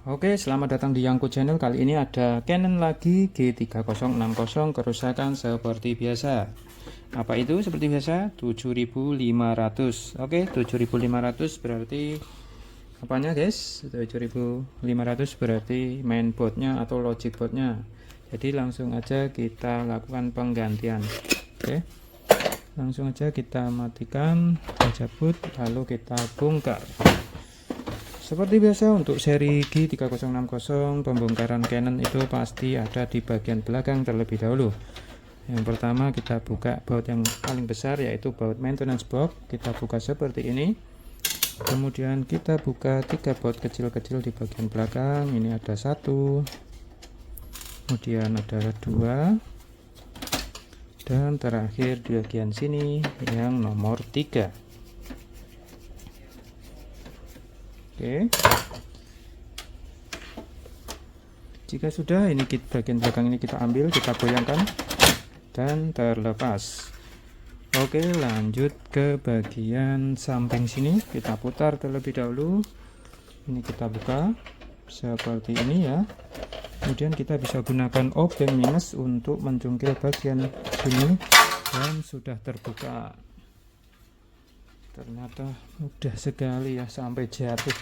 Oke, selamat datang di Yangko Channel. Kali ini ada Canon lagi G3060 kerusakan seperti biasa. Apa itu seperti biasa? 7500. Oke, 7500 berarti apanya, guys? 7500 berarti mainboardnya atau logic boardnya. Jadi langsung aja kita lakukan penggantian. Oke. Langsung aja kita matikan, kita cabut, lalu kita bongkar. Seperti biasa untuk seri G3060 pembongkaran Canon itu pasti ada di bagian belakang terlebih dahulu. Yang pertama kita buka baut yang paling besar, yaitu baut maintenance box. Kita buka seperti ini. Kemudian kita buka 3 baut kecil-kecil di bagian belakang. Ini ada 1, kemudian ada 2, dan terakhir di bagian sini yang nomor 3. Oke, jika sudah, ini bagian belakang ini kita ambil, kita goyangkan dan terlepas. Oke, lanjut ke bagian samping sini, kita putar terlebih dahulu. Ini kita buka seperti ini ya. Kemudian kita bisa gunakan obeng minus untuk mencungkil bagian sini, dan sudah terbuka. Ternyata mudah sekali ya, sampai jatuh.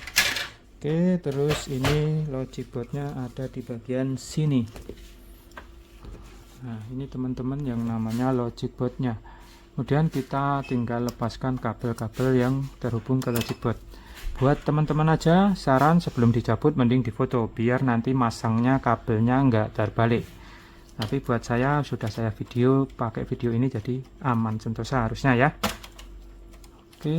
Oke, terus ini logic boardnya ada di bagian sini. Nah, ini teman-teman yang namanya logic boardnya. Kemudian kita tinggal lepaskan kabel-kabel yang terhubung ke logic board. Buat teman-teman aja, saran sebelum dicabut mending difoto, biar nanti masangnya kabelnya nggak terbalik. Tapi buat saya, sudah saya video, pakai video ini jadi aman sentosa harusnya ya. Oke.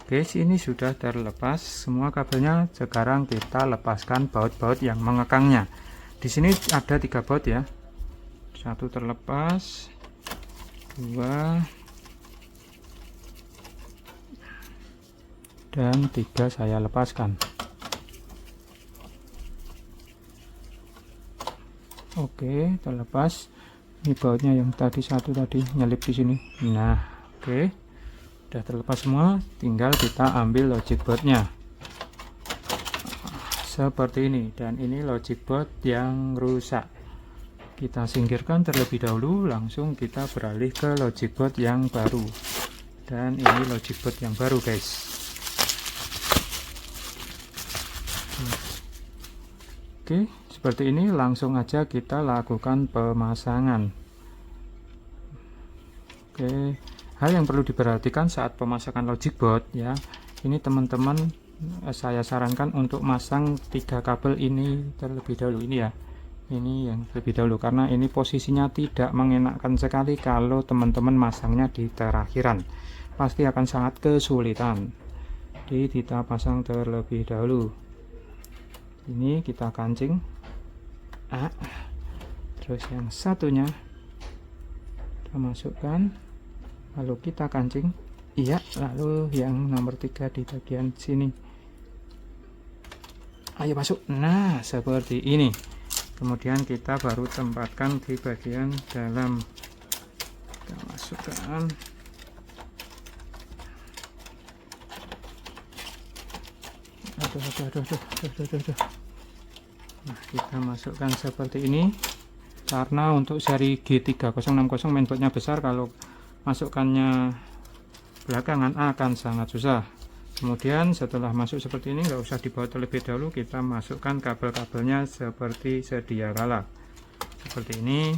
Guys, ini sudah terlepas semua kabelnya. Sekarang kita lepaskan baut-baut yang mengekangnya. Di sini ada 3 baut ya. 1 terlepas, 2, dan 3 saya lepaskan. Oke, terlepas. Ini bautnya yang tadi 1 tadi nyelip di sini. Nah, oke. Sudah terlepas semua, tinggal kita ambil logic boardnya seperti ini. Dan ini logic board yang rusak, kita singkirkan terlebih dahulu. Langsung kita beralih ke logic board yang baru. Dan ini logic board yang baru, guys. Oke, seperti ini. Langsung aja kita lakukan pemasangan. Oke, hal yang perlu diperhatikan saat pemasangan logic board ya, ini teman-teman saya sarankan untuk masang 3 kabel ini terlebih dahulu. Ini ya, ini yang terlebih dahulu, karena ini posisinya tidak mengenakkan sekali kalau teman-teman masangnya di terakhiran, pasti akan sangat kesulitan. Jadi kita pasang terlebih dahulu. Ini kita kancing, terus yang satunya kita masukkan, lalu kita kancing, iya, lalu yang nomor 3 di bagian sini, ayo masuk. Nah, seperti ini. Kemudian kita baru tempatkan di bagian dalam, kita masukkan. Aduh. Nah, kita masukkan seperti ini. Karena untuk seri G3060 mainboardnya besar, kalau masukkannya belakangan akan sangat susah. Kemudian setelah masuk seperti ini, nggak usah dibawa terlebih dahulu, kita masukkan kabel-kabelnya seperti sedia kala, seperti ini.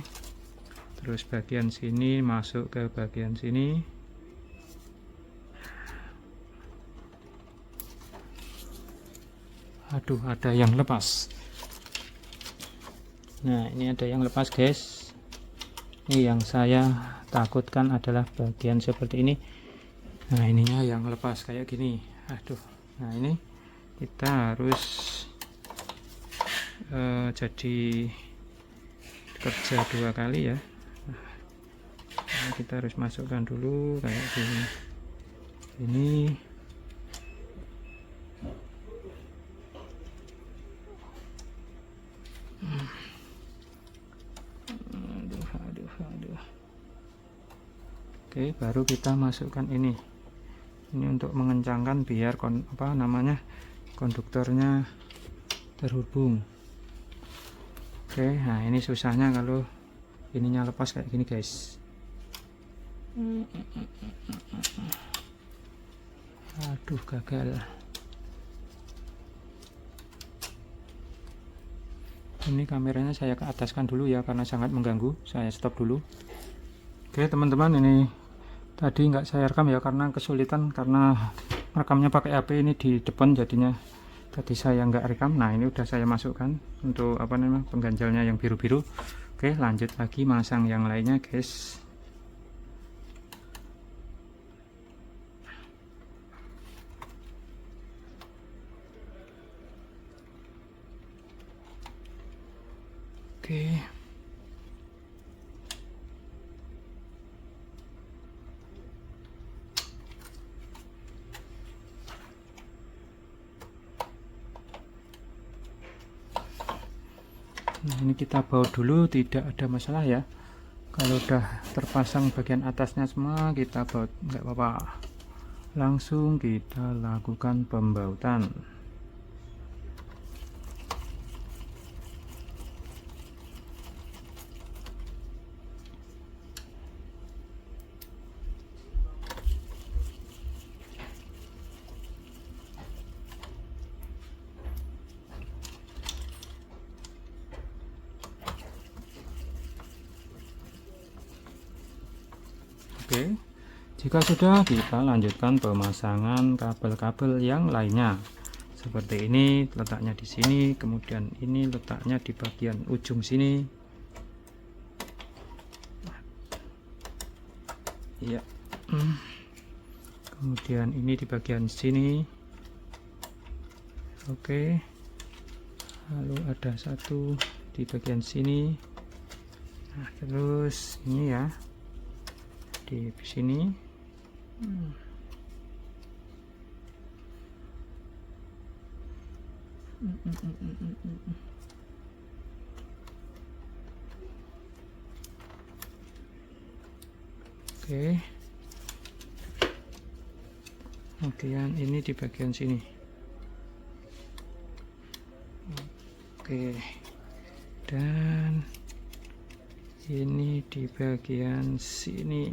Terus bagian sini masuk ke bagian sini. Aduh, ada yang lepas. Nah, ini ada yang lepas, guys. Ini yang saya takutkan adalah bagian seperti ini. Nah, ininya yang lepas kayak gini. Aduh. Nah, ini kita harus jadi kerja 2 kali ya. Nah, kita harus masukkan dulu kayak gini. Ini aduh. Oke, baru kita masukkan ini untuk mengencangkan biar konduktornya terhubung. Oke, nah ini susahnya kalau ininya lepas kayak gini guys. Aduh, gagal. Ini kameranya saya ke ataskan dulu ya karena sangat mengganggu. Saya stop dulu. Oke teman-teman, ini tadi nggak saya rekam ya karena kesulitan, karena rekamnya pakai HP ini di depan, jadinya tadi saya nggak rekam. Nah ini udah saya masukkan untuk pengganjalnya yang biru-biru. Oke, lanjut lagi masang yang lainnya guys. Oke. Nah, ini kita baut dulu, tidak ada masalah ya. Kalau udah terpasang bagian atasnya semua, kita baut, nggak apa-apa. Langsung kita lakukan pembautan. Oke, jika sudah, kita lanjutkan pemasangan kabel-kabel yang lainnya. Seperti ini, letaknya di sini, kemudian ini letaknya di bagian ujung sini. Ya. Kemudian ini di bagian sini. Oke. Lalu ada satu di bagian sini. Nah, terus ini ya. Di sini. Oke. Kemudian ini di bagian sini. Oke. Dan ini di bagian sini.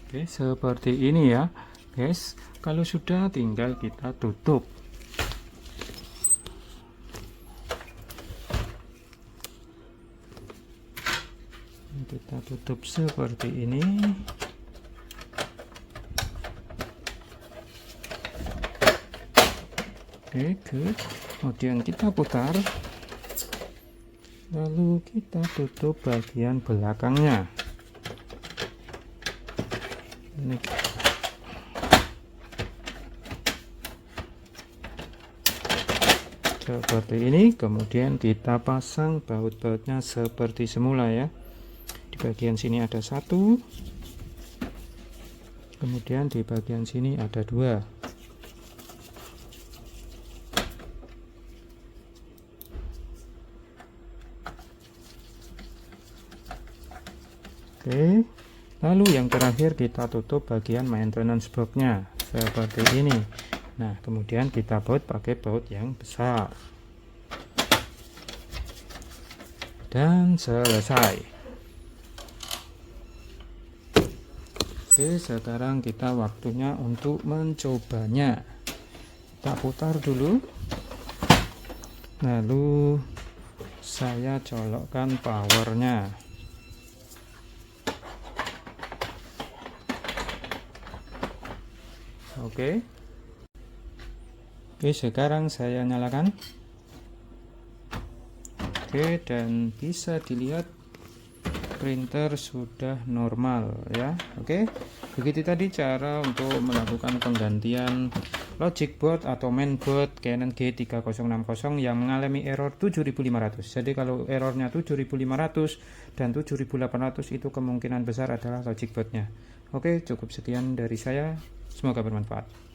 Oke, seperti ini ya guys. Kalau sudah, tinggal kita tutup. Kita tutup seperti ini. Oke, good. Kemudian kita putar, lalu kita tutup bagian belakangnya. Ini. Seperti ini, kemudian kita pasang baut-bautnya seperti semula ya. Di bagian sini ada 1, kemudian di bagian sini ada 2. Oke, lalu yang terakhir kita tutup bagian maintenance box-nya seperti ini. Nah, kemudian kita baut pakai baut yang besar. Dan selesai. Oke, sekarang kita waktunya untuk mencobanya. Kita putar dulu. Lalu saya colokkan powernya. Oke, sekarang saya nyalakan. Oke, dan bisa dilihat printer sudah normal ya. Oke, begitu tadi cara untuk melakukan penggantian logic board atau mainboard Canon G3060 yang mengalami error 7500. Jadi kalau errornya 7500 dan 7800 itu kemungkinan besar adalah logic boardnya. Oke, cukup sekian dari saya, semoga bermanfaat.